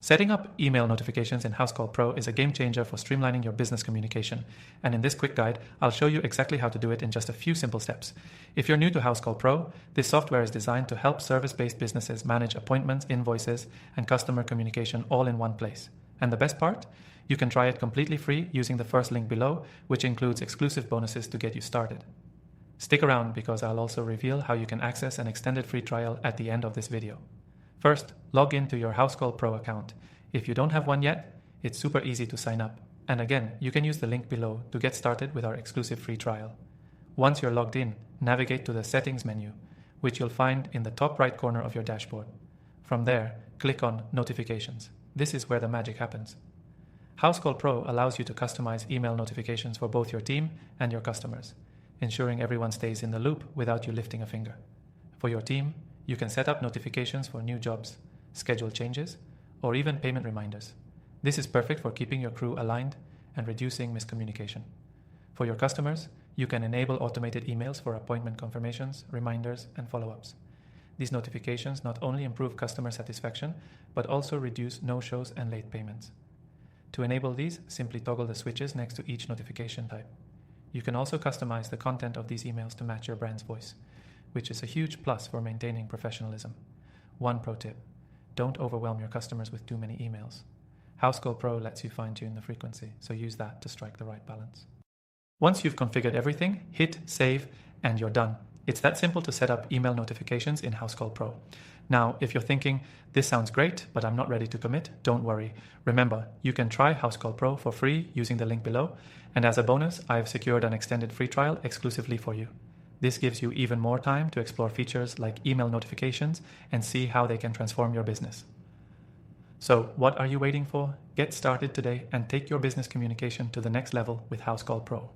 Setting up email notifications in Housecall Pro is a game changer for streamlining your business communication. And in this quick guide, I'll show you exactly how to do it in just a few simple steps. If you're new to Housecall Pro, this software is designed to help service-based businesses manage appointments, invoices, and customer communication all in one place. And the best part? You can try it completely free using the first link below, which includes exclusive bonuses to get you started. Stick around because I'll also reveal how you can access an extended free trial at the end of this video. First, log into your Housecall Pro account. If you don't have one yet, it's super easy to sign up. And again, you can use the link below to get started with our exclusive free trial. Once you're logged in, navigate to the Settings menu, which you'll find in the top right corner of your dashboard. From there, click on Notifications. This is where the magic happens. Housecall Pro allows you to customize email notifications for both your team and your customers, ensuring everyone stays in the loop without you lifting a finger. For your team, you can set up notifications for new jobs, schedule changes, or even payment reminders. This is perfect for keeping your crew aligned and reducing miscommunication. For your customers, you can enable automated emails for appointment confirmations, reminders, and follow-ups. These notifications not only improve customer satisfaction, but also reduce no-shows and late payments. To enable these, simply toggle the switches next to each notification type. You can also customize the content of these emails to match your brand's voice, which is a huge plus for maintaining professionalism. One pro tip: don't overwhelm your customers with too many emails. Housecall Pro lets you fine-tune the frequency, so use that to strike the right balance. Once you've configured everything, hit save and you're done. It's that simple to set up email notifications in Housecall Pro. Now, if you're thinking, this sounds great, but I'm not ready to commit, don't worry. Remember, you can try Housecall Pro for free using the link below, and as a bonus, I've secured an extended free trial exclusively for you. This gives you even more time to explore features like email notifications and see how they can transform your business. So, what are you waiting for? Get started today and take your business communication to the next level with Housecall Pro.